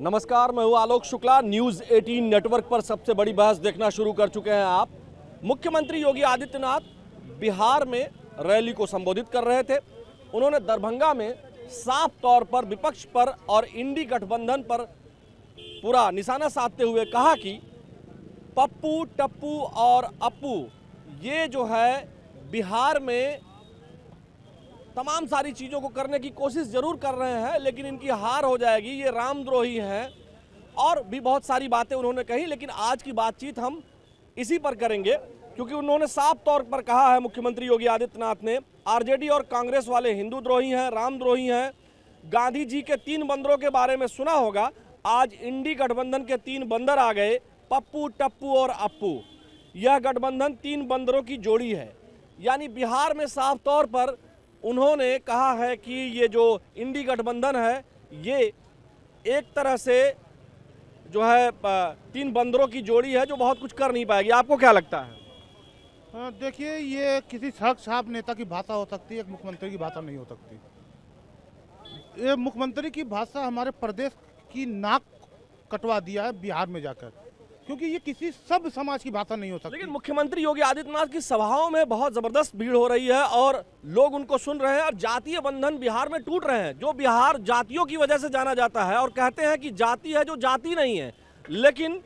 नमस्कार, मैं हूं आलोक शुक्ला। न्यूज़ 18 नेटवर्क पर सबसे बड़ी बहस देखना शुरू कर चुके हैं आप। मुख्यमंत्री योगी आदित्यनाथ बिहार में रैली को संबोधित कर रहे थे। उन्होंने दरभंगा में साफ तौर पर विपक्ष पर और इंडी गठबंधन पर पूरा निशाना साधते हुए कहा कि पप्पू, टप्पू और अप्पू ये जो है बिहार में तमाम सारी चीज़ों को करने की कोशिश जरूर कर रहे हैं, लेकिन इनकी हार हो जाएगी, ये रामद्रोही हैं। और भी बहुत सारी बातें उन्होंने कही, लेकिन आज की बातचीत हम इसी पर करेंगे, क्योंकि उन्होंने साफ तौर पर कहा है मुख्यमंत्री योगी आदित्यनाथ ने, आरजेडी और कांग्रेस वाले हिंदू द्रोही हैं, रामद्रोही हैं। गांधी जी के 3 बंदरों के बारे में सुना होगा। आज इंडी गठबंधन के 3 बंदर आ गए, पप्पू, टप्पू और अप्पू। यह गठबंधन 3 बंदरों की जोड़ी है। यानी बिहार में साफ तौर पर उन्होंने कहा है कि ये जो इंडी गठबंधन है ये एक तरह से जो है 3 बंदरों की जोड़ी है जो बहुत कुछ कर नहीं पाएगी। आपको क्या लगता है? देखिए, ये किसी सख्त साहब नेता की भाषा हो सकती है, एक मुख्यमंत्री की भाषा नहीं हो सकती। ये मुख्यमंत्री की भाषा हमारे प्रदेश की नाक कटवा दिया है बिहार में जाकर, क्योंकि ये किसी सब समाज की भाषा नहीं हो सकती। लेकिन मुख्यमंत्री योगी आदित्यनाथ की सभाओं में बहुत जबरदस्त भीड़ हो रही है और लोग उनको सुन रहे हैं और जातीय बंधन बिहार में टूट रहे हैं। जो बिहार जातियों की वजह से जाना जाता है और कहते हैं कि जाति है जो जाति नहीं है, लेकिन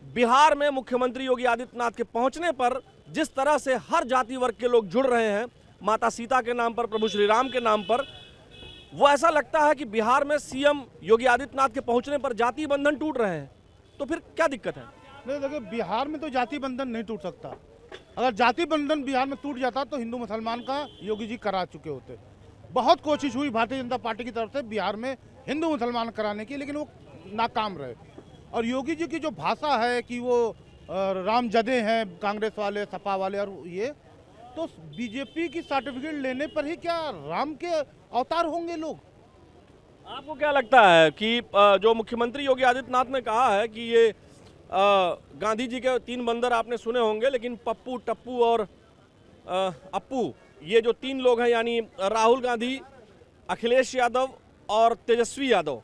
बिहार में मुख्यमंत्री योगी आदित्यनाथ के पहुंचने पर जिस तरह से हर जाति वर्ग के लोग जुड़ रहे हैं, माता सीता के नाम पर, प्रभु श्री राम के नाम पर, वो ऐसा लगता है कि बिहार में सीएम योगी आदित्यनाथ के पहुंचने पर जातीय बंधन टूट रहे हैं। तो फिर क्या दिक्कत है? नहीं, देखिए, बिहार में तो जाति बंधन नहीं टूट सकता। अगर जाति बंधन बिहार में टूट जाता तो हिंदू मुसलमान का योगी जी करा चुके होते। बहुत कोशिश हुई भारतीय जनता पार्टी की तरफ से बिहार में हिंदू मुसलमान कराने की, लेकिन वो नाकाम रहे। और योगी जी की जो भाषा है कि वो राम जदे हैं, कांग्रेस वाले, सपा वाले, और ये तो बीजेपी की सर्टिफिकेट लेने पर ही क्या राम के अवतार होंगे लोग? आपको क्या लगता है कि जो मुख्यमंत्री योगी आदित्यनाथ ने कहा है कि ये गांधी जी के 3 बंदर आपने सुने होंगे, लेकिन पप्पू, टप्पू और अप्पू ये जो 3 लोग हैं, यानी राहुल गांधी, अखिलेश यादव और तेजस्वी यादव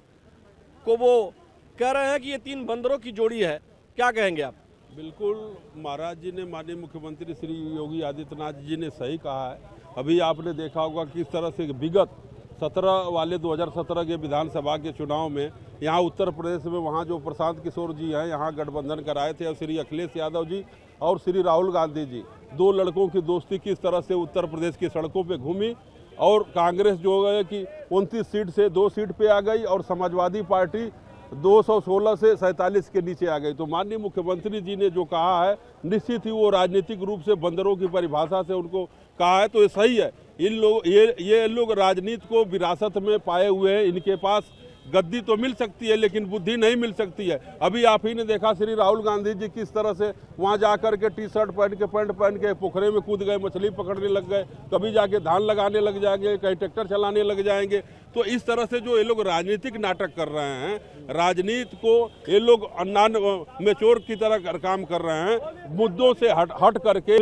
को वो कह रहे हैं कि ये 3 बंदरों की जोड़ी है। क्या कहेंगे आप? बिल्कुल, महाराज जी ने, माननीय मुख्यमंत्री श्री योगी आदित्यनाथ जी ने सही कहा है। अभी आपने देखा होगा किस तरह से विगत 2017 के विधानसभा के चुनाव में यहाँ उत्तर प्रदेश में वहाँ जो प्रशांत किशोर जी हैं यहाँ गठबंधन कराए थे, और श्री अखिलेश यादव जी और श्री राहुल गांधी जी, 2 लड़कों की दोस्ती किस तरह से उत्तर प्रदेश की सड़कों पे घूमी, और कांग्रेस जो है कि 29 सीट से 2 सीट पे आ गई और समाजवादी पार्टी 216 से 47 के नीचे आ गई। तो माननीय मुख्यमंत्री जी ने जो कहा है, निश्चित ही वो राजनीतिक रूप से बंदरों की परिभाषा से उनको कहा है, तो ये सही है। इन लोग ये लोग राजनीति को विरासत में पाए हुए हैं। इनके पास गद्दी तो मिल सकती है लेकिन बुद्धि नहीं मिल सकती है। अभी आप ही ने देखा श्री राहुल गांधी जी किस तरह से वहां जाकर के टी-शर्ट पहन के, पैंट पहन के पोखरे में कूद गए, मछली पकड़ने लग गए, कभी जाके धान लगाने लग जाएंगे, कहीं ट्रैक्टर चलाने लग जाएंगे। तो इस तरह से जो ये लोग राजनीतिक नाटक कर रहे हैं, राजनीति को ये लोग नॉन मैच्योर की तरह काम कर रहे हैं, मुद्दों से हट करके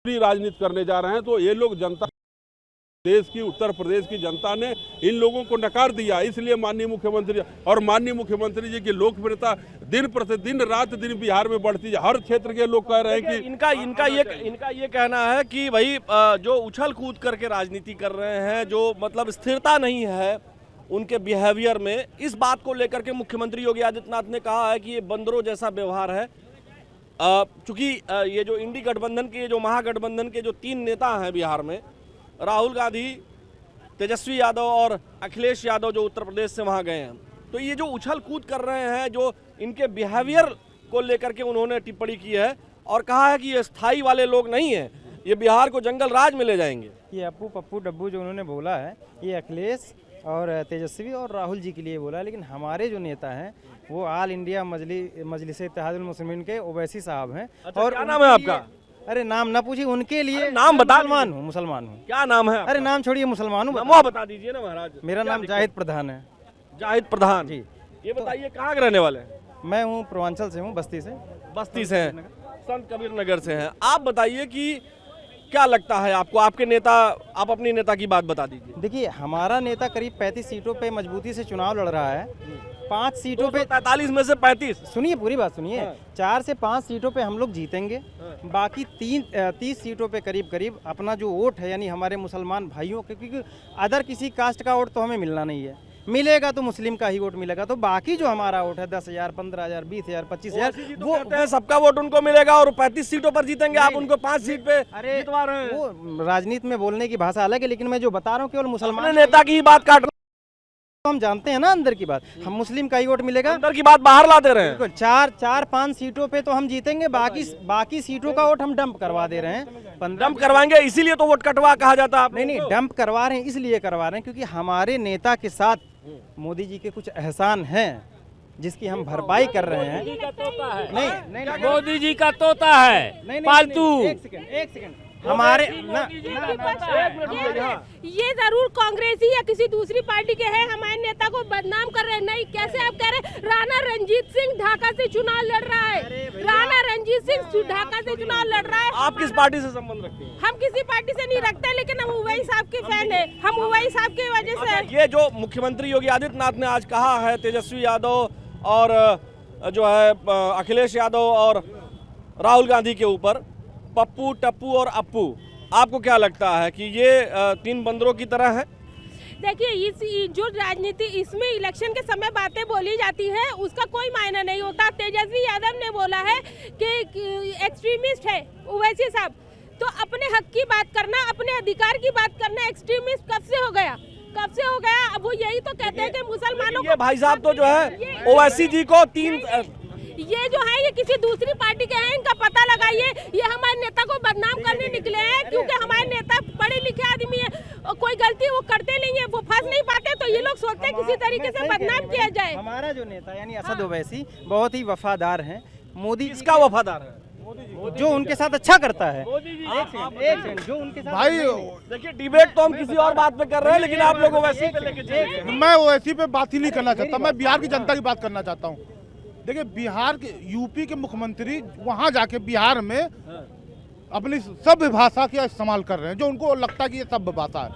राजनीति करने जा रहे हैं। तो ये लोग जनता, देश की, उत्तर प्रदेश की जनता ने इन लोगों को नकार दिया। इसलिए माननीय मुख्यमंत्री जी की लोकप्रियता दिन प्रतिदिन, रात दिन बिहार में बढ़ती है। हर क्षेत्र के लोग कह रहे हैं कि इनका ये कहना है कि भाई जो उछल कूद करके राजनीति कर रहे हैं, जो मतलब स्थिरता नहीं है उनके बिहेवियर में, इस बात को लेकर के मुख्यमंत्री योगी आदित्यनाथ ने कहा है कि ये बंदरों जैसा व्यवहार है। चूंकि ये जो इंडी गठबंधन के, जो महागठबंधन के जो 3 नेता हैं बिहार में, राहुल गांधी, तेजस्वी यादव और अखिलेश यादव, जो उत्तर प्रदेश से वहां गए हैं, तो ये जो उछल कूद कर रहे हैं, जो इनके बिहेवियर को लेकर के उन्होंने टिप्पणी की है और कहा है कि ये स्थायी वाले लोग नहीं हैं, ये बिहार को जंगल राज में ले जाएंगे। ये अप्पू, पप्पू, डब्बू जो उन्होंने बोला है, ये अखिलेश और तेजस्वी और राहुल जी के लिए बोला है, लेकिन हमारे जो नेता हैं वो ऑल इंडिया मजलिस इत्तेहादुल मुस्लिमीन के ओवैसी साहब हैं। अच्छा, और क्या नाम है आपका? अरे नाम ना पूछिए, उनके लिए नाम बता। मुसलमान हूँ। क्या नाम है? अरे नाम छोड़िए, मुसलमान हूँ। बता दीजिए ना महाराज। मेरा नाम जाहिद प्रधान है। जाहिद प्रधान जी। ये बताइए कहाँ के रहने वाले हैं? मैं हूँ पूर्वांचल से हूँ, बस्ती से हैं, संत कबीर नगर से हैं। आप बताइए कि क्या लगता है आपको, आपके नेता, आप अपनी नेता की बात बता दीजिए। देखिए, हमारा नेता करीब 35 सीटों पे मजबूती से चुनाव लड़ रहा है 5 सीटों पे 43 में से 35। सुनिए, पूरी बात सुनिए। 4 से 5 सीटों पे हम लोग जीतेंगे, बाकी 30 सीटों पे करीब करीब अपना जो वोट है यानी हमारे मुसलमान भाइयों के, क्योंकि अदर किसी कास्ट का वोट तो हमें मिलना नहीं है, मिलेगा तो मुस्लिम का ही वोट मिलेगा। तो बाकी जो हमारा वोट है 10,000, 15,000, 20,000, 25,000 वो कहते हैं सबका वोट उनको मिलेगा और 35 सीटों पर जीतेंगे, आप उनको 5 सीट पे अरे जितवा रहे हैं। वो राजनीति में बोलने की भाषा अलग है, लेकिन मैं जो बता रहा हूँ केवल मुसलमान अपने नेता की ही बात काट रहे तो हम जानते हैं ना अंदर की बात, हम मुस्लिम का ही वोट मिलेगा। हैं, अंदर की बात बाहर ला दे रहे हैं। बिल्कुल 4-5 सीटों पे तो हम जीतेंगे, बाकी सीटों का वोट हम डंप करवा दे रहे हैं। 15 डंप करवाएंगे, इसीलिए तो वोट कटवा कहा जाता है। नहीं, डंप करवा रहे हैं, इसलिए करवा रहे हैं क्योंकि हमारे नेता के साथ मोदी जी के कुछ एहसान हैं जिसकी हम भरपाई कर रहे हैं। नहीं, मोदी जी का तोता है पालतू। एक सेकंड हमारे ये जरूर कांग्रेसी या किसी दूसरी पार्टी के हैं, हमारे नेता को बदनाम कर रहे हैं। नहीं, कैसे आप कह रहे हैं? राणा रणजीत सिंह ढाका से चुनाव लड़ रहा है, राणा रणजीत सिंह ढाका से चुनाव लड़ रहा है। आप किस पार्टी से संबंध रखते हैं? हम किसी पार्टी से नहीं रखते, लेकिन हम उवैसी साहब के फैन है, हम उवैसी साहब की वजह से। ये जो मुख्यमंत्री योगी आदित्यनाथ ने आज कहा है तेजस्वी यादव और जो है अखिलेश यादव और राहुल गांधी के ऊपर, पप्पू, टप्पू और अप्पू, आपको क्या लगता है कि ये 3 बंदरों की तरह है? देखिए, इस जो राजनीति इसमें इलेक्शन के समय बातें बोली जाती है उसका कोई मायना नहीं होता। तेजस्वी यादव ने बोला है कि एक्सट्रीमिस्ट है ओवैसी साहब, तो अपने हक की बात करना, अपने अधिकार की बात करना एक्सट्रीमिस्ट कब से हो गया? कब से हो गया? अब वो यही तो कहते हैं कि मुसलमानों ये भाई साहब तो जो है ओवैसी जी को 3 ये जो है ये किसी दूसरी पार्टी के हैं, इनका पता लगाइए। ये हमारे नेता को बदनाम करने निकले हैं, क्योंकि हमारे नेता पढ़े लिखे आदमी है और कोई गलती वो करते नहीं है, वो फंस नहीं पाते, तो ये लोग सोचते हैं किसी तरीके से बदनाम किया जाए। हमारा जो नेता यानी असद ओवैसी बहुत ही वफादार हैं मोदी। इसका वफादार है जो उनके साथ अच्छा करता है। एक सेकंड, जो उनके साथ भाई देखिए, डिबेट तो हम किसी और बात पे कर रहे हैं, लेकिन आप लोग ओवैसी पे लेके चले गए। मैं ओवैसी पे बात ही नहीं करना चाहता, मैं बिहार की जनता की बात करना चाहता हूँ। देखिए, बिहार के यूपी के मुख्यमंत्री वहाँ जाके बिहार में अपनी सभ्य भाषा का इस्तेमाल कर रहे हैं, जो उनको लगता है कि ये सभ्य भाषा है।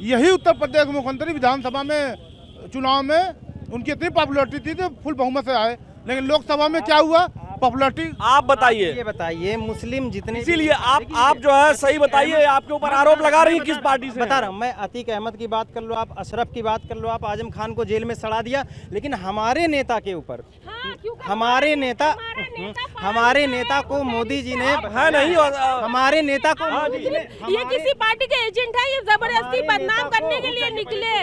यही उत्तर प्रदेश के मुख्यमंत्री विधानसभा में चुनाव में उनकी इतनी पॉपुलरिटी थी तो फुल बहुमत से आए, लेकिन लोकसभा में क्या हुआ? पॉपुलरिटी आप बताइए। ये बताइए, मुस्लिम जितने इसीलिए आप जो है सही बताइए, आपके ऊपर आरोप लगा रही है किस पार्टी से? बता रहा हूँ मैं। अतीक अहमद की बात कर लो, आप अशरफ की बात कर लो, आप आजम खान को जेल में सड़ा दिया, लेकिन हमारे नेता के ऊपर, हमारे नेता को मोदी जी ने है नहीं, हमारे नेता को ये किसी पार्टी के एजेंट है, ये जबरदस्ती बदनाम करने के लिए निकले।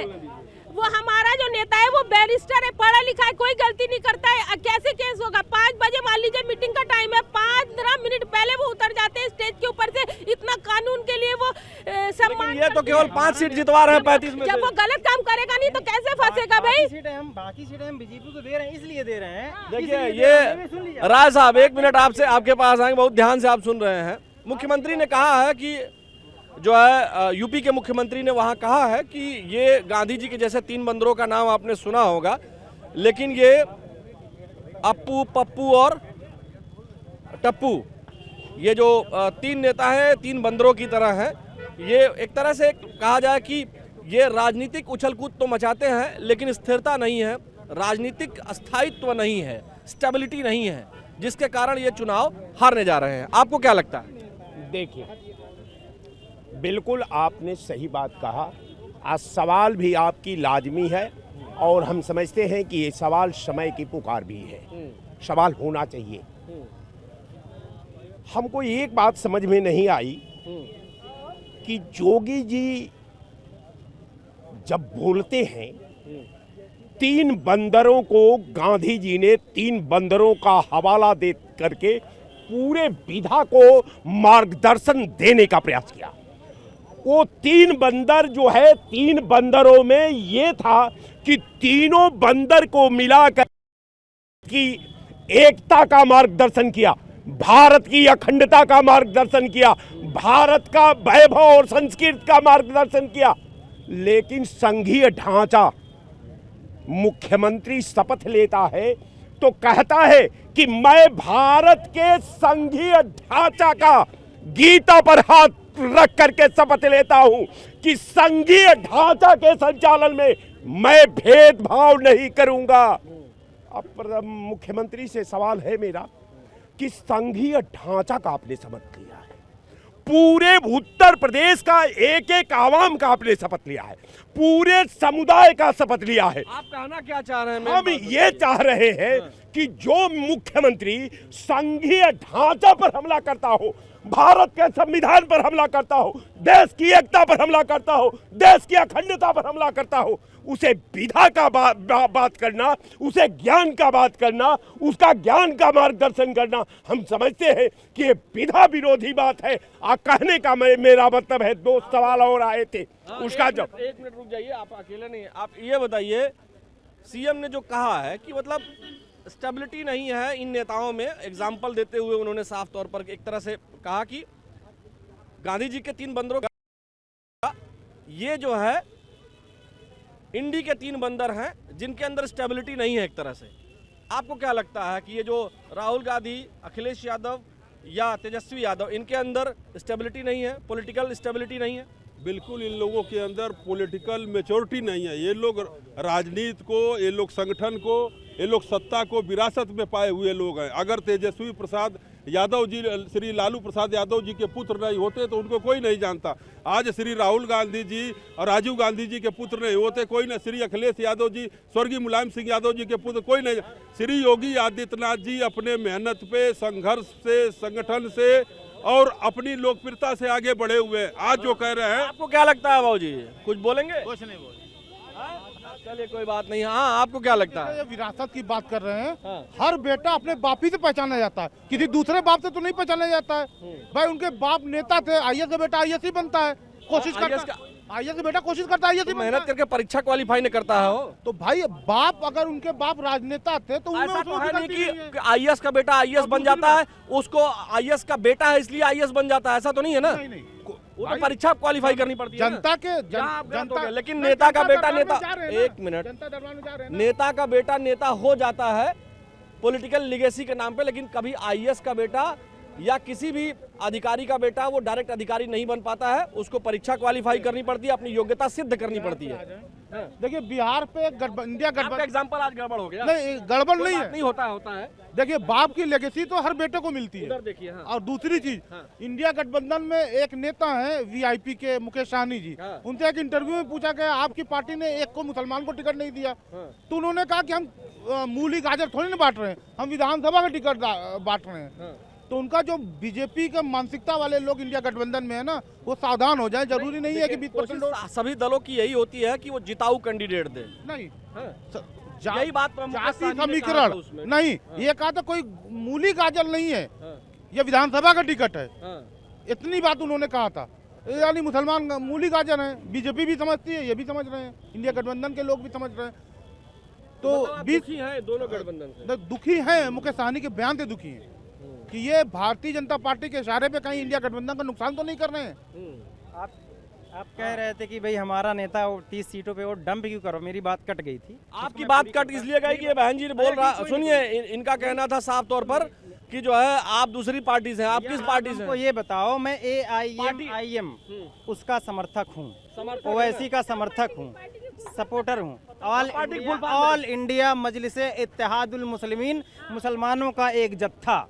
वो हमारा जो नेता है वो बैरिस्टर है, पढ़ा लिखा है, कोई गलती नहीं करता है। कैसे केस होगा? 5 बजे मान लीजिए मीटिंग का टाइम है, 15 मिनट पहले वो उतर जाते हैं स्टेज के ऊपर से। इतना कानून के लिए वो सम्मान। ये तो केवल 5 सीट जितवा रहे हैं 35 में। जब वो गलत काम करेगा नहीं तो कैसे फंसेगा भाई? बाकी सीटें हम बीजेपी को दे रहे हैं, इसलिए दे रहे हैं। देखिए, ये राय साहब 1 मिनट आपसे आपके पास आएंगे, बहुत ध्यान से आप सुन रहे हैं। मुख्यमंत्री ने कहा है कि जो है यूपी के मुख्यमंत्री ने वहाँ कहा है कि ये गांधी जी के जैसे 3 बंदरों का नाम आपने सुना होगा, लेकिन ये अप्पू, पप्पू और टप्पू, ये जो 3 नेता हैं 3 बंदरों की तरह हैं। ये एक तरह से कहा जाए कि ये राजनीतिक उछल कूद तो मचाते हैं, लेकिन स्थिरता नहीं है, राजनीतिक स्थायित्व नहीं है, स्टेबिलिटी नहीं है, जिसके कारण ये चुनाव हारने जा रहे हैं। आपको क्या लगता है? देखिए, बिल्कुल आपने सही बात कहा। आज सवाल भी आपकी लाजमी है और हम समझते हैं कि ये सवाल समय की पुकार भी है, सवाल होना चाहिए। हमको एक बात समझ में नहीं आई कि जोगी जी जब बोलते हैं 3 बंदरों को गांधी जी ने 3 बंदरों का हवाला दे करके पूरे विधा को मार्गदर्शन देने का प्रयास किया। वो 3 बंदर जो है, 3 बंदरों में ये था कि तीनों बंदर को मिलाकर की एकता का मार्गदर्शन किया, भारत की अखंडता का मार्गदर्शन किया, भारत का वैभव और संस्कृति का मार्गदर्शन किया। लेकिन संघीय ढांचा, मुख्यमंत्री शपथ लेता है तो कहता है कि मैं भारत के संघीय ढांचा का, गीता पर हाथ रख करके शपथ लेता हूं कि संघीय ढांचा के संचालन में मैं भेदभाव नहीं करूंगा। अब मुख्यमंत्री से सवाल है मेरा कि संघीय ढांचा का आपने समझ लिया है, पूरे उत्तर प्रदेश का एक एक आवाम का आपने शपथ लिया है, पूरे समुदाय का शपथ लिया है। आप कहना क्या चाह रहे हैं? हम ये चाह रहे हैं कि जो मुख्यमंत्री संघीय ढांचा पर हमला करता हो, भारत के संविधान पर हमला करता हो, देश की एकता पर हमला करता हो, देश की अखंडता पर हमला करता हो, उसे विधा का बात करना, उसे ज्ञान का बात करना, उसका ज्ञान का मार्गदर्शन करना, हम समझते हैं कि ये विधा विरोधी बात है। कहने का मेरा मतलब है, दो सवाल और आए थे, उसका जब एक मिनट रुक जाइए, आप अकेले नहीं, आप ये बताइए, सीएम ने जो कहा है कि मतलब स्टेबिलिटी नहीं है इन नेताओं में, एग्जाम्पल देते हुए उन्होंने साफ तौर पर एक तरह से कहा कि गांधी जी के 3 बंदरों का ये जो है इंडी के 3 बंदर हैं जिनके अंदर स्टेबिलिटी नहीं है एक तरह से। आपको क्या लगता है कि ये जो राहुल गांधी, अखिलेश यादव या तेजस्वी यादव, इनके अंदर स्टेबिलिटी नहीं है, पॉलिटिकल स्टेबिलिटी नहीं है? बिल्कुल इन लोगों के अंदर पॉलिटिकल मैच्योरिटी नहीं है। ये लोग राजनीति को, ये लोग संगठन को, ये लोग सत्ता को विरासत में पाए हुए लोग हैं। अगर तेजस्वी प्रसाद यादव जी, श्री लालू प्रसाद यादव जी के पुत्र नहीं होते तो उनको कोई नहीं जानता। आज श्री राहुल गांधी जी और राजीव गांधी जी के पुत्र नहीं होते, कोई नहीं। श्री अखिलेश यादव जी, स्वर्गीय मुलायम सिंह यादव जी के पुत्र कोई नहीं। श्री योगी आदित्यनाथ जी अपने मेहनत पे, संघर्ष से, संगठन से और अपनी लोकप्रियता से आगे बढ़े हुए। आज जो कह रहे हैं, आपको क्या लगता है बाबू जी, कुछ बोलेंगे? कुछ नहीं बोल, चलिए कोई बात नहीं। हाँ, आपको क्या लगता है? ये विरासत की बात कर रहे हैं। हाँ। हर बेटा अपने बाप ही से पहचाना जाता है, किसी दूसरे बाप से तो नहीं पहचाना जाता है। भाई उनके बाप नेता थे, आईएएस का बेटा आईएएस ही बनता है, कोशिश करता है, आईएएस का बेटा कोशिश करता है आईएएस ही मेहनत करके परीक्षा क्वालिफाई नहीं करता है वो। तो भाई बाप, अगर उनके बाप राजनेता थे तो उनमें ऐसा तो है नहीं गलती नहीं है। कि आईएएस का बेटा आईएएस बन जाता है, उसको आईएएस का बेटा है इसलिए आईएएस बन जाता है, ऐसा तो नहीं है ना? नहीं नहीं, वो तो परीक्षा क्वालिफाई करनी पड़ती है ना? जनता के यहाँ आप गलत हो गए, लेकिन नहीं, नेता का जनता बेटा दरबार में नेता, जा रहे हैं ना। एक मिनट, जनता दरबार में जा रहे हैं ना। नेता का बेटा नेता हो जाता है पॉलिटिकल लिगेसी के नाम पे, लेकिन कभी आईएएस का बेटा या किसी भी अधिकारी का बेटा वो डायरेक्ट अधिकारी नहीं बन पाता है, उसको परीक्षा क्वालिफाई करनी पड़ती है, अपनी योग्यता सिद्ध करनी पड़ती है। देखिए बिहार पे इंडिया आपका गठबंधन, एग्जांपल आज गड़बड़ हो गया। नहीं गड़बड़ नहीं है, नहीं होता है। देखिए बाप की लेगेसी तो हर बेटे को मिलती है। उधर देखिए। हाँ। और दूसरी चीज, इंडिया गठबंधन में एक नेता है वीआईपी के, मुकेश सहनी जी, हाँ। उनसे एक इंटरव्यू में पूछा गया आपकी पार्टी ने एक को मुसलमान को टिकट नहीं दिया, तो उन्होंने कहा कि हम मूली गाजर थोड़ी ना बांट रहे हैं, हम विधानसभा का टिकट बांट रहे हैं। तो उनका जो बीजेपी का मानसिकता वाले लोग इंडिया गठबंधन में है ना, वो सावधान हो जाए। जरूरी नहीं है कि 20% सभी दलों की यही होती है कि वो जिताऊ कैंडिडेट दे। नहीं, यही बात जाति समीकरण नहीं, ये कहा था कोई मूली गाजर नहीं है, ये विधानसभा का टिकट है, इतनी बात उन्होंने कहा था। यानी मुसलमान मूली गाजर हैं, बीजेपी भी समझती है, ये भी समझ रहे हैं, इंडिया गठबंधन के लोग भी समझ रहे हैं। तो दुखी हैं दोनों गठबंधन से? दुखी हैं, मुकेश सहनी के बयान से दुखी हैं कि ये भारतीय जनता पार्टी के इशारे पे कहीं इंडिया गठबंधन का नुकसान तो नहीं कर रहे हैं। आप कह रहे थे कि भाई हमारा नेता 30 सीटों पे वो डंप क्यों करो, मेरी बात कट गई थी। आपकी बात कट इसलिए गई कि ये बहन जी बोल रहा, सुनिए, इनका कहना था साफ तौर पर कि जो है आप दूसरी पार्टी से हैं। आप किस पार्टी से हमको हैं? ये बताओ, मैं AIM उसका समर्थक हूँ, ओवैसी का समर्थक हूँ, सपोर्टर हूँ, ऑल इंडिया मजलिस इत्तेहादुल मुस्लिमीन, मुसलमानों का एक जत्था।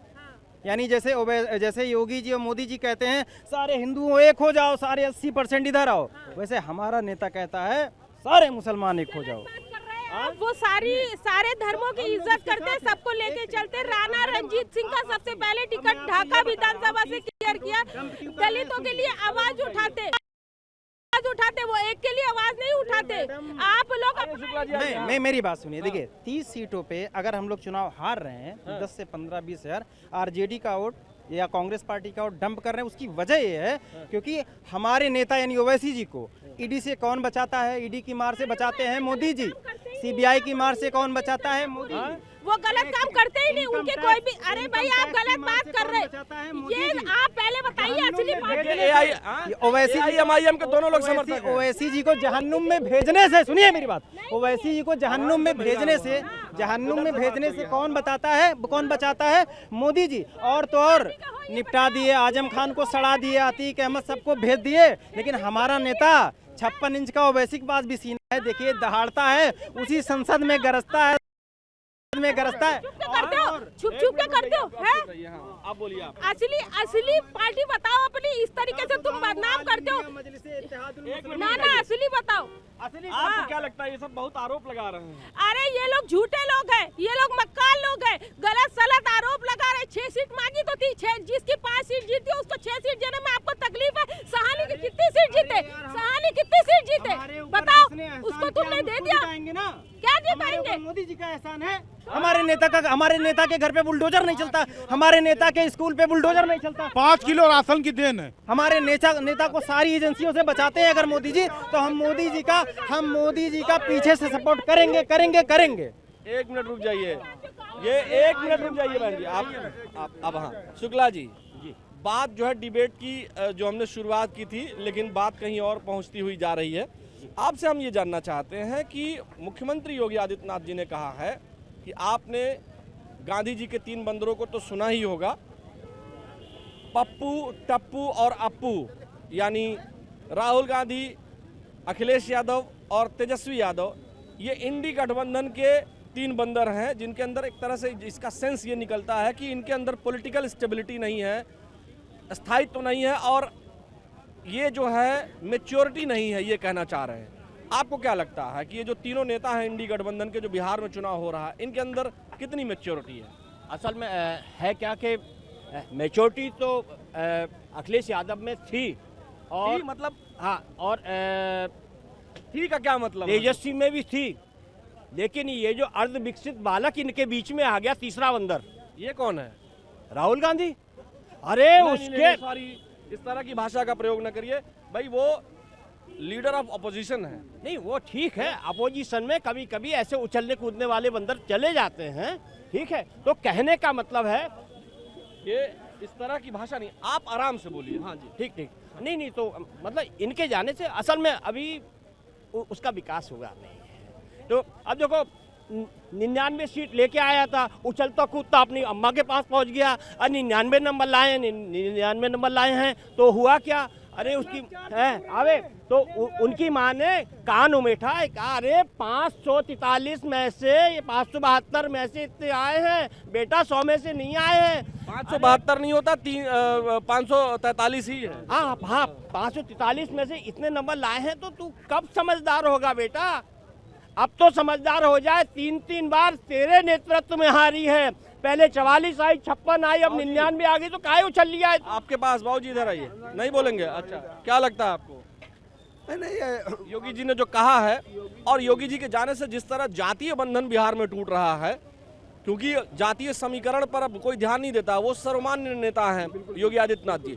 यानी जैसे योगी जी और मोदी जी कहते हैं सारे हिंदुओं एक हो जाओ, सारे 80% इधर आओ, वैसे हमारा नेता कहता है सारे मुसलमान एक हो जाओ। वो सारे धर्मों की इज्जत करते, सबको लेके चलते। राणा रंजीत सिंह का सबसे पहले टिकट ढाका विधानसभा से क्लियर किया। दलितों के लिए आवाज उठाते, वो एक के लिए आवाज नहीं उठाते। आप लोग नहीं, मेरी बात सुनिए। देखिए 30 सीटों पे अगर हम लोग चुनाव हार रहे हैं, 10 से 15-20 हजार आरजेडी का वोट या कांग्रेस पार्टी का वोट डंप कर रहे हैं, उसकी वजह ये है क्योंकि हमारे नेता यानी ओवैसी जी को ईडी से कौन बचाता है? ईडी की मार से बचाते हैं मोदी जी। सीबीआई की मार से कौन बचाता है? मोदी जी। वो गलत काम करते ही नहीं, उनके कोई भी। अरे भाई आप गलत बात कर रहे हैं, ये आप पहले बताइए असली बात। ओवैसी AIM के दोनों लोग समर्थक हैं। ओवैसी जी को जहन्नुम में भेजने से, सुनिए मेरी बात, ओवैसी जी को जहन्नुम में भेजने से कौन बचाता है? मोदी जी। और तो और निपटा दिए, आजम खान को सड़ा दिए, अतीक अहमद सबको भेज दिए, लेकिन हमारा नेता 56 इंच का ओवैसी के पास भी सीना है। देखिए दहाड़ता है, उसी संसद में गरजता है। में गरजता है। छुप छुप के करते हो हैं? हाँ, आप बोलिए आप। असली पार्टी बताओ अपनी, इस तरीके से तुम बदनाम करते हो ना, असली बताओ। आपको क्या लगता है ये सब बहुत आरोप लगा रहे हैं? अरे ये लोग झूठे लोग हैं, ये लोग मक्कार लोग हैं, गलत सलत आरोप लगा रहे। 6 सीट मांगी तो थी, जिसकी 5 सीट जीती उसको 6 सीट देने में आपको तकलीफ है। सहानी की कितनी सीट जीते? सहानी कितनी सीट जीते बताओ, उसको तुमने दे दिया। क्या जिताएंगे? मोदी जी का एहसान है। हमारे नेता के घर पे बुलडोजर नहीं चलता, हमारे नेता के स्कूल पे बुलडोजर नहीं चलता। 5 किलो राशन की देन है। हमारे नेता को सारी एजेंसियों से बचाते हैं अगर मोदी जी, तो हम मोदी जी का पीछे से सपोर्ट करेंगे। 1 मिनट रुक जाइए, ये 1 मिनट रुक जाइए बहन जी। आप अब हाँ शुक्ला जी, बात जो है डिबेट की जो हमने शुरुआत की थी, लेकिन बात कहीं और पहुंचती हुई जा रही है। आपसे हम ये जानना चाहते हैं कि मुख्यमंत्री योगी आदित्यनाथ जी ने कहा है कि आपने गांधी जी के 3 बंदरों को तो सुना ही होगा, पप्पू, टप्पू और अप्पू, यानी राहुल गांधी, अखिलेश यादव और तेजस्वी यादव। ये इंडी गठबंधन के 3 बंदर हैं, जिनके अंदर एक तरह से इसका सेंस ये निकलता है कि इनके अंदर पॉलिटिकल स्टेबिलिटी नहीं है, स्थायित्व तो नहीं है, और ये जो है मैच्योरिटी नहीं है, ये कहना चाह रहे हैं। आपको क्या लगता है कि ये जो तीनों नेता हैं इंडी गठबंधन के, जो बिहार में चुनाव हो रहा है, इनके अंदर कितनी मैच्योरिटी है? असल में है क्या कि मैच्योरिटी तो अखिलेश यादव में थी, और मतलब हाँ, और ठीक है, क्या मतलब है? तेजस्वी में भी थी, लेकिन ये जो अर्ध विकसित बालक इनके बीच में आ गया, तीसरा बंदर, ये कौन है? राहुल गांधी। अरे उसके सॉरी, इस तरह की भाषा का प्रयोग न करिए भाई, वो लीडर ऑफ अपोजिशन है। नहीं, वो ठीक है, अपोजिशन में कभी कभी ऐसे उछलने कूदने वाले बंदर चले जाते हैं, ठीक है। तो कहने का मतलब है ये इस तरह की भाषा नहीं, आप आराम से बोलिए। हाँ जी, ठीक। नहीं तो मतलब इनके जाने से असल में अभी उसका विकास हुआ नहीं है। तो अब देखो, 99 सीट लेके आया था, उछलता कूदता अपनी अम्मा के पास पहुंच गया, और 99 नंबर लाए हैं, तो हुआ क्या? अरे उसकी है आवे तो उनकी माँ ने कान उमेठा, अरे 543 में से, ये 572 में से इतने आए हैं बेटा, 100 में से नहीं आए हैं। 572 नहीं होता, 543 ही है। हाँ, 543 में से इतने नंबर लाए हैं, तो तू कब समझदार होगा बेटा? अब तो समझदार हो जाए। 3 बार तेरे नेतृत्व में हारी है, पहले 44 आई, 56 आई, अब 99 आ गई, तो काहे उछल लिया है? आपके पास बाबूजी इधर आइए, नहीं बोलेंगे? अच्छा, क्या लगता है आपको? नहीं, योगी जी ने जो कहा है, और योगी जी के जाने से जिस तरह जातीय बंधन बिहार में टूट रहा है, क्योंकि जातीय समीकरण पर अब कोई ध्यान नहीं देता, वो सर्वमान्य नेता हैं योगी आदित्यनाथ जी,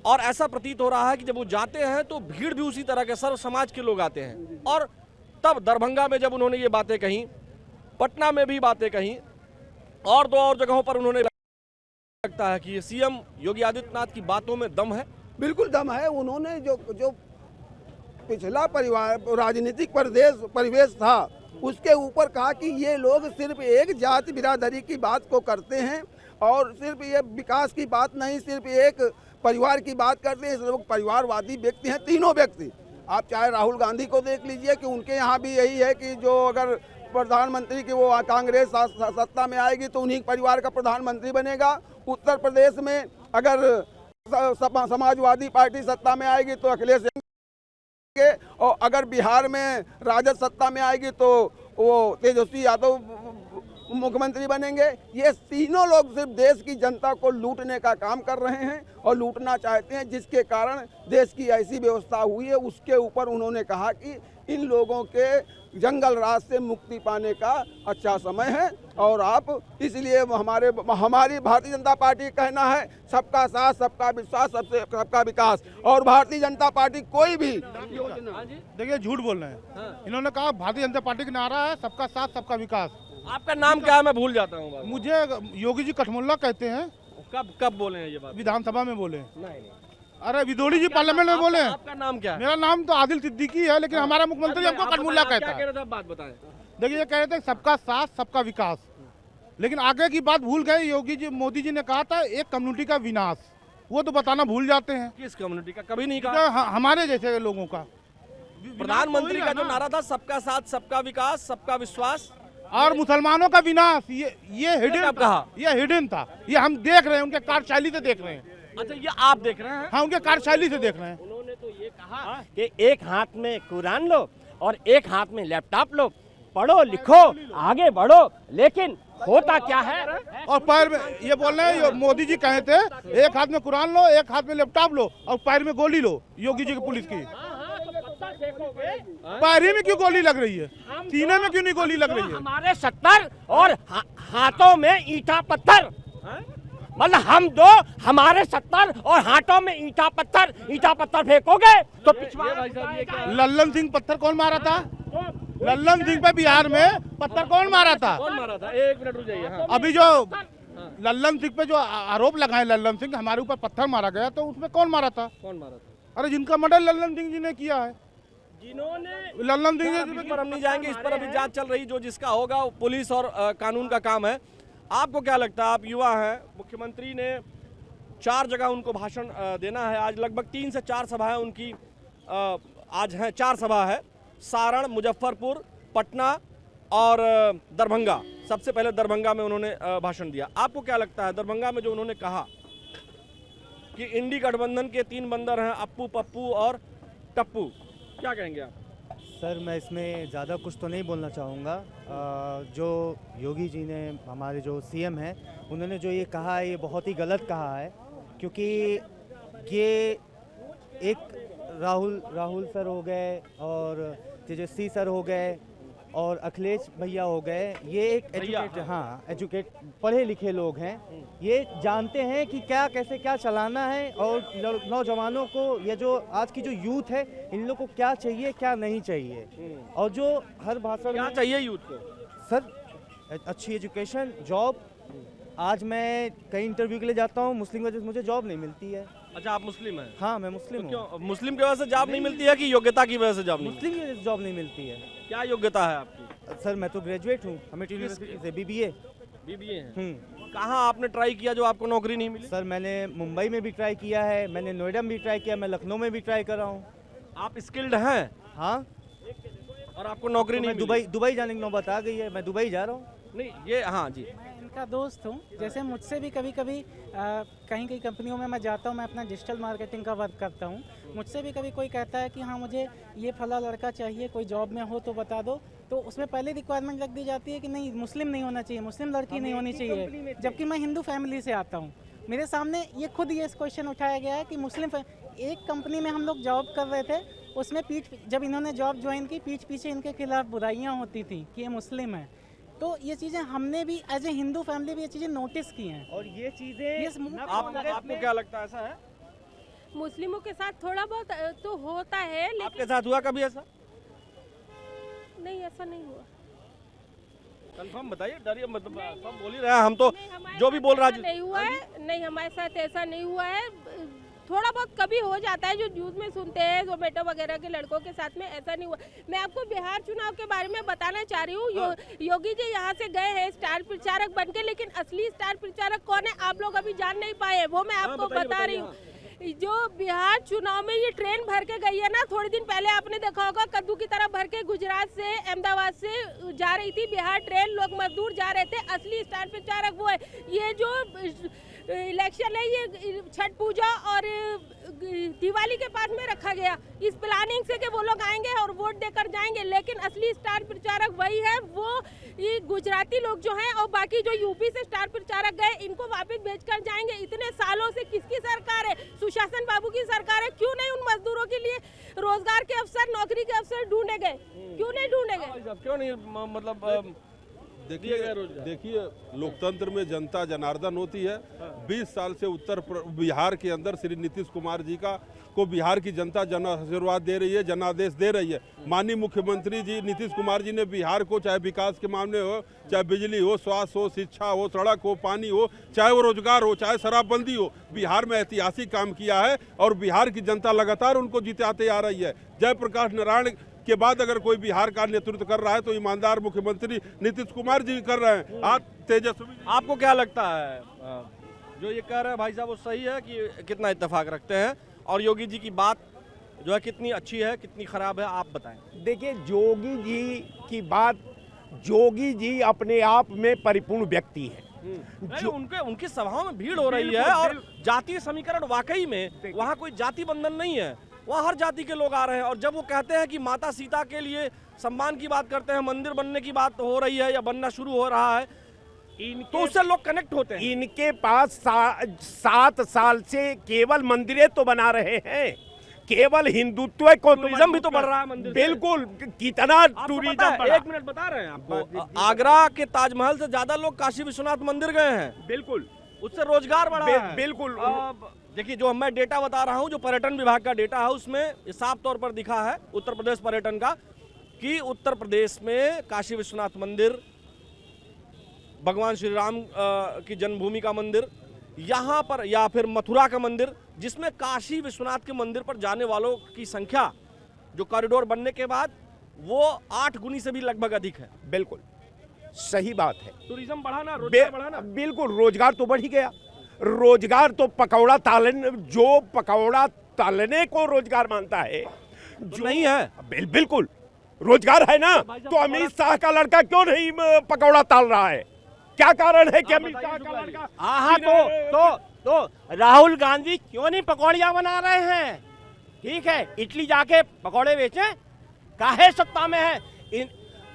और ऐसा प्रतीत हो रहा है कि जब वो जाते हैं तो भीड़ भी उसी तरह के सर्व समाज के लोग आते हैं। और तब दरभंगा में जब उन्होंने ये बातें कही, पटना में भी बातें कही, और 2 और जगहों पर उन्होंने, लगता है कि ये सीएम योगी आदित्यनाथ की बातों में दम है। बिल्कुल दम है। उन्होंने जो पिछला राजनीतिक परिवेश था, उसके ऊपर कहा कि ये लोग सिर्फ एक जाति बिरादरी की बात को करते हैं, और सिर्फ ये विकास की बात नहीं, सिर्फ एक परिवार की बात करते हैं। लोग परिवारवादी व्यक्ति हैं, तीनों व्यक्ति। आप चाहे राहुल गांधी को देख लीजिए कि उनके यहाँ भी यही है कि जो अगर प्रधानमंत्री की वो कांग्रेस सत्ता में आएगी तो उन्हीं परिवार का प्रधानमंत्री बनेगा। उत्तर प्रदेश में अगर समाजवादी पार्टी सत्ता में आएगी तो अखिलेश के, और अगर बिहार में राजद सत्ता में आएगी तो वो तेजस्वी यादव मुख्यमंत्री बनेंगे। ये तीनों लोग सिर्फ देश की जनता को लूटने का काम कर रहे हैं और लूटना चाहते हैं, जिसके कारण देश की ऐसी व्यवस्था हुई है। उसके ऊपर उन्होंने कहा कि इन लोगों के जंगल राज से मुक्ति पाने का अच्छा समय है, और आप इसलिए हमारी भारतीय जनता पार्टी कहना है सबका साथ, सबका विश्वास, सबका विकास। और भारतीय जनता पार्टी कोई भी योजना, देखिए झूठ बोल रहे हैं। इन्होंने कहा भारतीय जनता पार्टी का नारा है सबका साथ, सबका विकास। आपका नाम क्या है? मैं भूल जाता हूँ। मुझे योगी जी कठमुल्ला कहते हैं। कब बोले हैं ये बात? विधानसभा में बोले। नहीं। अरे विदोड़ी जी पार्लियामेंट में बोले। आपका नाम क्या है? मेरा नाम तो आदिल सिद्दीकी है, लेकिन हमारा मुख्यमंत्री हमको कठमुल्ला कहता है। बात बताएं। देखिए, ये कह रहे थे सबका साथ, सबका विकास, लेकिन आगे की बात भूल गए। योगी जी, मोदी जी ने कहा था एक कम्युनिटी का विनाश, वो तो बताना भूल जाते हैं। किस कम्युनिटी का? कभी नहीं कहा। हमारे जैसे लोगों का। प्रधानमंत्री का जो नारा था सबका साथ, सबका विकास, सबका विश्वास, और मुसलमानों का विनाश ये हिडन कब कहा? ये हिडन था, ये हम देख रहे हैं, उनके कार्यशैली से देख रहे हैं। अच्छा, ये आप देख रहे हैं? हाँ, उनके कार्यशैली से देख रहे हैं। उन्होंने तो ये कहा कि एक हाथ में कुरान लो और एक हाथ में लैपटॉप लो, पढ़ो लिखो आगे बढ़ो, लेकिन होता क्या है? और पैर में ये बोल रहे हैं, मोदी जी कहे थे एक हाथ में कुरान लो, एक हाथ में लैपटॉप लो और पैर में गोली लो। योगी जी की पुलिस की पैर ही में क्यों गोली लग रही है, सीने में क्यों नहीं गोली लग रही है? हमारे 70 और हाथों में ईंटा पत्थर, मतलब हम दो, हमारे 70 और हाथों में ईंटा पत्थर फेंकोगे तो पिछवाड़ा। लल्लन सिंह पत्थर कौन मारा था? लल्लन सिंह पे बिहार में पत्थर कौन मारा था? कौन मारा था? एक मिनट रुक जाइए। हाँ। अभी जो लल्लन सिंह पे जो आरोप लगाए, लल्लन सिंह हमारे ऊपर पत्थर मारा गया, तो उसमें कौन मारा था? कौन मारा था? अरे जिनका मर्डर लल्लन सिंह जी ने किया है, जिन्होंने लल्लन सिंह इस पर हम नहीं जाएंगे, इस पर अभी जांच चल रही, जो जिसका होगा पुलिस और कानून का काम है। आपको क्या लगता है, आप युवा हैं, मुख्यमंत्री ने 4 जगह उनको भाषण देना है, आज लगभग 3 से 4 सभाएं उनकी आज हैं, 4 सभा है, सारण, मुजफ्फरपुर, पटना और दरभंगा। सबसे पहले दरभंगा में उन्होंने भाषण दिया। आपको क्या लगता है, दरभंगा में जो उन्होंने कहा कि इंडी गठबंधन के 3 बंदर हैं, अप्पू, पप्पू और टप्पू, क्या कहेंगे आप? सर मैं इसमें ज़्यादा कुछ तो नहीं बोलना चाहूँगा। जो योगी जी ने, हमारे जो सीएम हैं, उन्होंने जो ये कहा है ये बहुत ही गलत कहा है, क्योंकि ये एक राहुल सर हो गए और तेजस्वी सर हो गए और अखिलेश भैया हो गए, ये एक एजुकेट पढ़े लिखे लोग हैं, ये जानते हैं कि क्या कैसे क्या चलाना है और नौजवानों को, ये जो आज की जो यूथ है, इन लोग को क्या चाहिए क्या नहीं चाहिए। और जो हर भाषण क्या में चाहिए यूथ को? सर अच्छी एजुकेशन, जॉब। आज मैं कई इंटरव्यू के लिए जाता हूँ, मुस्लिम वजह से मुझे जॉब नहीं मिलती है। अच्छा, आप मुस्लिम हैं? हाँ मैं मुस्लिम हूँ। क्यों मुस्लिम की वजह से जॉब नहीं मिलती है कि योग्यता की वजह से जॉब नहीं? मुस्लिम की वजह से जॉब नहीं मिलती है। क्या योग्यता है आपकी? सर मैं तो ग्रेजुएट हूँ अमिटी यूनिवर्सिटी से, बीबीए हैं। कहाँ आपने ट्राई किया जो आपको नौकरी नहीं मिली? सर मैंने मुंबई में भी ट्राई किया है, मैंने नोएडा में भी ट्राई किया, मैं लखनऊ में भी ट्राई कर रहा हूँ। आप स्किल्ड हैं हाँ, और आपको नौकरी नहीं मिली? दुबई जाने की नौबत आ गई है, मैं दुबई जा रहा हूँ। नहीं, ये हाँ जी, मैं इनका दोस्त हूँ। जैसे मुझसे भी कभी कभी कहीं कंपनियों में मैं जाता हूँ, मैं अपना डिजिटल मार्केटिंग का वर्क करता हूँ, मुझसे भी कभी कोई कहता है कि हाँ मुझे ये फला लड़का चाहिए, कोई जॉब में हो तो बता दो, तो उसमें पहले रिक्वायरमेंट रख दी जाती है कि नहीं मुस्लिम नहीं होना चाहिए, मुस्लिम लड़की नहीं होनी चाहिए, जबकि मैं हिंदू फैमिली से आता हूँ। मेरे सामने ये खुद ये क्वेश्चन उठाया गया है कि मुस्लिम एक कंपनी में हम लोग जॉब कर रहे थे, उसमें जब इन्होंने जॉब ज्वाइन की, पीछे इनके खिलाफ बुराइयाँ होती थी कि ये मुस्लिम है। तो ये चीज़ें हमने भी एज ए हिंदू फैमिली भी ये चीज़ें नोटिस की हैं। और ये चीज़ें आपको क्या लगता है, ऐसा है? मुस्लिमों के साथ थोड़ा बहुत तो होता है, लेकिन आपके साथ हुआ कभी ऐसा? नहीं, ऐसा नहीं हुआ। कंफर्म बताइए, डरिए मत, सब बोल ही रहे हैं हम तो, जो भी बोल रहा है नहीं हुआ है, नहीं हमारे साथ ऐसा नहीं हुआ है। थोड़ा बहुत कभी हो जाता है, जो न्यूज़ में सुनते हैं जोमेटो वगैरह के लड़कों के साथ में, ऐसा नहीं हुआ। मैं आपको बिहार चुनाव के बारे में बताना चाह रही हूँ। योगी जी यहाँ से गए हैं स्टार प्रचारक बनके, लेकिन असली स्टार प्रचारक कौन है आप लोग अभी जान नहीं पाए, वो मैं आपको बता रही हूँ। जो बिहार चुनाव में ये ट्रेन भर के गई है ना, थोड़े दिन पहले आपने देखा होगा, कद्दू की तरह भर के गुजरात से, अहमदाबाद से जा रही थी बिहार ट्रेन, लोग मजदूर जा रहे थे। असली स्टार प्रचारक वो है। ये जो इलेक्शन है, ये छठ पूजा और दिवाली के पास में रखा गया, इस प्लानिंग से कि वो लोग आएंगे और वोट देकर जाएंगे, लेकिन असली स्टार प्रचारक वही है। वो ये गुजराती लोग जो हैं और बाकी जो यूपी से स्टार प्रचारक गए, इनको वापस भेजकर जाएंगे। इतने सालों से किसकी सरकार है? सुशासन बाबू की सरकार है। क्यों नहीं उन मजदूरों के लिए रोजगार के अवसर, नौकरी के अवसर ढूंढे गए? क्यों नहीं ढूंढे गए? क्यों नहीं, मतलब देखिए लोकतंत्र में जनता जनार्दन होती है। 20 साल से बिहार के अंदर श्री नीतीश कुमार जी को बिहार की जनता जन आशीर्वाद दे रही है, जनादेश दे रही है। माननीय मुख्यमंत्री जी नीतीश कुमार जी ने बिहार को, चाहे विकास के मामले हो, चाहे बिजली हो, स्वास्थ्य हो, शिक्षा हो, सड़क हो, पानी हो, चाहे वो रोजगार हो, चाहे शराबबंदी हो, बिहार में ऐतिहासिक काम किया है और बिहार की जनता लगातार उनको जिताते आ रही है। जयप्रकाश नारायण के बाद अगर कोई बिहार का नेतृत्व कर रहा है तो ईमानदार मुख्यमंत्री नीतीश कुमार जी कर रहे हैं। आज तेजस्वी, आपको क्या लगता है, जो ये कह रहे हैं भाई साहब वो सही है कि कितना इत्तेफाक रखते हैं, और योगी जी की बात जो है कितनी अच्छी है कितनी खराब है, आप बताएं। देखिए योगी जी की बात योगी जी अपने आप में परिपूर्ण व्यक्ति हैं। नहीं, उनकी सभाओं में भीड़ हो रही है और जातीय समीकरण वाकई में वहाँ कोई जाति बंधन नहीं है, वहाँ हर जाति के लोग आ रहे हैं। और जब वो कहते हैं कि माता सीता के लिए सम्मान की बात करते हैं, मंदिर बनने की बात हो रही है या बनना शुरू हो रहा है, तो उससे लोग कनेक्ट होते हैं। इनके पास 7 साल से केवल मंदिरें तो बना रहे हैं, केवल हिंदुत्व को टूरिज्म भी तो बढ़ रहा है मंदिर से। बिल्कुल, कितना टूरिज्म बढ़ा। 1 मिनट बता रहे हैं आपको, आगरा के ताजमहल से ज्यादा लोग काशी विश्वनाथ मंदिर गए हैं। बिल्कुल, उससे रोजगार बढ़ा है। बिल्कुल। देखिए, जो मैं डेटा बता रहा हूँ, जो पर्यटन विभाग का डेटा है, उसमें साफ तौर पर दिखा है उत्तर प्रदेश पर्यटन का कि उत्तर प्रदेश में काशी विश्वनाथ मंदिर, भगवान श्री राम की जन्मभूमि का मंदिर, यहाँ पर या फिर मथुरा का मंदिर, जिसमें काशी विश्वनाथ के मंदिर पर जाने वालों की संख्या जो कॉरिडोर बनने के बाद वो 8 गुनी से भी लगभग अधिक है। बिल्कुल सही बात है। टूरिज्म बढ़ाना, रोजगार बढ़ाना। बिल्कुल, रोजगार तो बढ़ ही गया। रोजगार तो पकौड़ा तालने, जो पकौड़ा तालने को रोजगार मानता है, जो नहीं है। बिल्कुल रोजगार है ना, तो अमित शाह का लड़का क्यों नहीं पकौड़ा ताल रहा है? क्या कारण है कि अमित शाह का लड़का? हाँ, तो राहुल गांधी क्यों नहीं पकौड़ियाँ बना रहे हैं? ठीक है, इटली जाके पकौड़े बेचे, काहे सत्ता में है।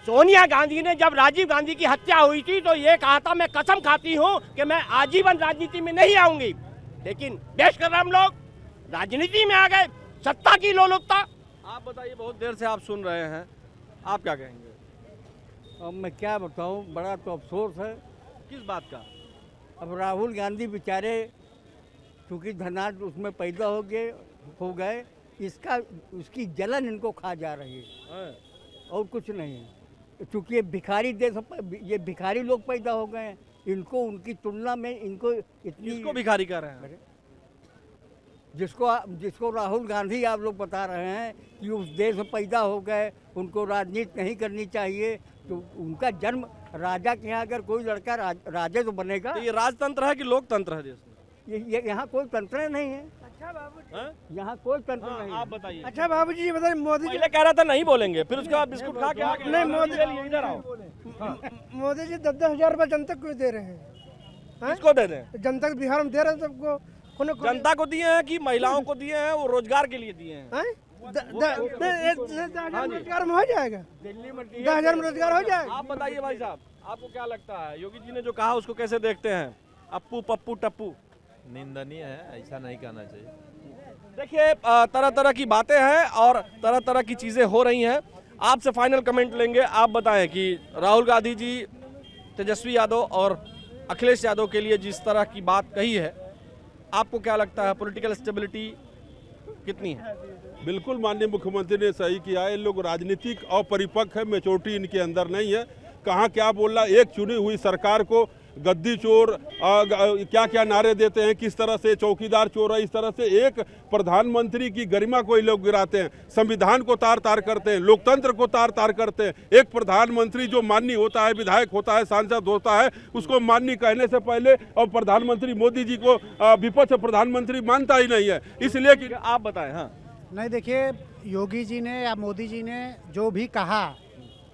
सोनिया गांधी ने जब राजीव गांधी की हत्या हुई थी तो ये कहा था, मैं कसम खाती हूँ कि मैं आजीवन राजनीति में नहीं आऊंगी, लेकिन बेशर्म लोग राजनीति में आ गए, सत्ता की लोलुपता। आप बताइए, बहुत देर से आप सुन रहे हैं, आप क्या कहेंगे? अब मैं क्या बताऊं, बड़ा तो अफसोस है। किस बात का? अब राहुल गांधी बेचारे चूँकि धनाढ्य उसमें पैदा हो गए, उसकी जलन इनको खा जा रही है और कुछ नहीं है। चूँकि ये भिखारी देश, ये भिखारी लोग पैदा हो गए हैं, इनको उनकी तुलना में इनको इतनी, इसको भिखारी कह रहे हैं? जिसको राहुल गांधी आप लोग बता रहे हैं कि उस देश में पैदा हो गए, उनको राजनीति नहीं करनी चाहिए, तो उनका जन्म राजा के यहाँ अगर कोई लड़का राजा तो बनेगा। तो ये राजतंत्र है कि लोकतंत्र है देश में? यहाँ कोई तंत्र नहीं है। अच्छा बाबू, यहाँ कोई तंत्र नहीं। आप बताइए। अच्छा बाबू जी, बताइए, मोदी जी पहले कह रहा था नहीं बोलेंगे, फिर उसके बाद बिस्कुट खा के आगे। नहीं, मोदी इधर आओ। मोदी जी 10,000 रुपये जनता को दे रहे हैं। किसको दे दें? जनता के बिहार में दे रहे हैं सबको। जनता को दिए हैं कि महिलाओं को दिए हैं? वो रोजगार के लिए दिए हैं। 10,000 रोजगार में हो जाएगा, 10,000 में रोजगार हो जाएगा। आप बताइए भाई साहब, आपको क्या लगता है, योगी जी ने जो कहा उसको कैसे देखते हैं? अप्पू पप्पू टप्पू निंदनीय है, ऐसा नहीं कहना चाहिए। देखिए, तरह तरह की बातें हैं और तरह तरह की चीजें हो रही हैं। आपसे फाइनल कमेंट लेंगे। आप बताएं कि राहुल गांधी जी तेजस्वी यादव और अखिलेश यादव के लिए जिस तरह की बात कही है, आपको क्या लगता है, पॉलिटिकल स्टेबिलिटी कितनी है? बिल्कुल, माननीय मुख्यमंत्री ने सही किया है। ये लोग राजनीतिक अपरिपक्व है, मैच्योरिटी इनके अंदर नहीं है। कहाँ क्या बोल रहा, एक चुनी हुई सरकार को गद्दी चोर क्या क्या नारे देते हैं, किस तरह से चौकीदार चोर है, इस तरह से एक प्रधानमंत्री की गरिमा को ये लोग गिराते हैं, संविधान को तार तार करते हैं, लोकतंत्र को तार तार करते हैं। एक प्रधानमंत्री जो माननीय होता है, विधायक होता है, सांसद होता है, उसको माननीय कहने से पहले और प्रधानमंत्री मोदी जी को विपक्ष प्रधानमंत्री मानता ही नहीं है। इसलिए कि आप बताएं। हाँ, नहीं, देखिए, योगी जी ने या मोदी जी ने जो भी कहा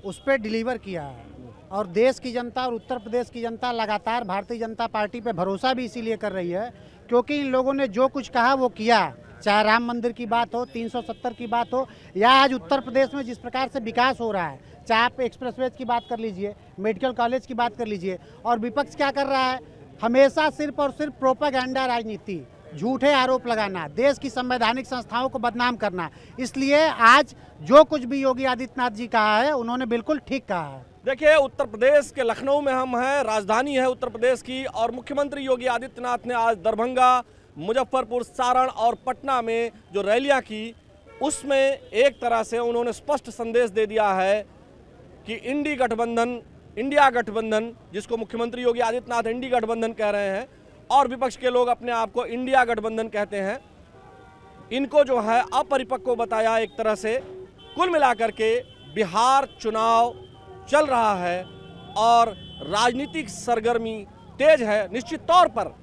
उस पर डिलीवर किया है और देश की जनता और उत्तर प्रदेश की जनता लगातार भारतीय जनता पार्टी पे भरोसा भी इसीलिए कर रही है क्योंकि इन लोगों ने जो कुछ कहा वो किया। चाहे राम मंदिर की बात हो, 370 की बात हो, या आज उत्तर प्रदेश में जिस प्रकार से विकास हो रहा है, चाहे आप एक्सप्रेसवे की बात कर लीजिए, मेडिकल कॉलेज की बात कर लीजिए। और विपक्ष क्या कर रहा है, हमेशा सिर्फ और सिर्फ प्रोपेगेंडा राजनीति, झूठे आरोप लगाना, देश की संवैधानिक संस्थाओं को बदनाम करना। इसलिए आज जो कुछ भी योगी आदित्यनाथ जी कहा है उन्होंने बिल्कुल ठीक कहा है। देखिए, उत्तर प्रदेश के लखनऊ में हम हैं, राजधानी है उत्तर प्रदेश की, और मुख्यमंत्री योगी आदित्यनाथ ने आज दरभंगा, मुजफ्फरपुर, सारण और पटना में जो रैलियां की, उसमें एक तरह से उन्होंने स्पष्ट संदेश दे दिया है कि इंडिया गठबंधन, जिसको मुख्यमंत्री योगी आदित्यनाथ इंडी गठबंधन कह रहे हैं और विपक्ष के लोग अपने आप को इंडिया गठबंधन कहते हैं, इनको जो है अपरिपक्व बताया एक तरह से। कुल मिलाकर के बिहार चुनाव चल रहा है और राजनीतिक सरगर्मी तेज है। निश्चित तौर पर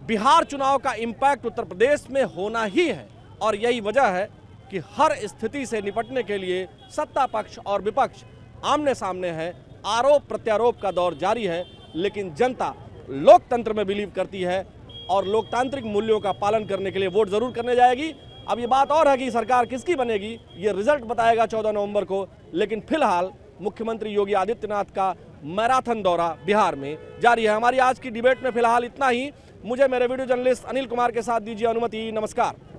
बिहार चुनाव का इम्पैक्ट उत्तर प्रदेश में होना ही है और यही वजह है कि हर स्थिति से निपटने के लिए सत्ता पक्ष और विपक्ष आमने सामने है। आरोप प्रत्यारोप का दौर जारी है, लेकिन जनता लोकतंत्र में बिलीव करती है और लोकतांत्रिक मूल्यों का पालन करने के लिए वोट जरूर करने जाएगी। अब ये बात और है कि सरकार किसकी बनेगी, ये रिजल्ट बताएगा 14 नवंबर को। लेकिन फिलहाल मुख्यमंत्री योगी आदित्यनाथ का मैराथन दौरा बिहार में जारी है। हमारी आज की डिबेट में फिलहाल इतना ही। मुझे मेरे वीडियो जर्नलिस्ट अनिल कुमार के साथ दीजिए अनुमति। नमस्कार।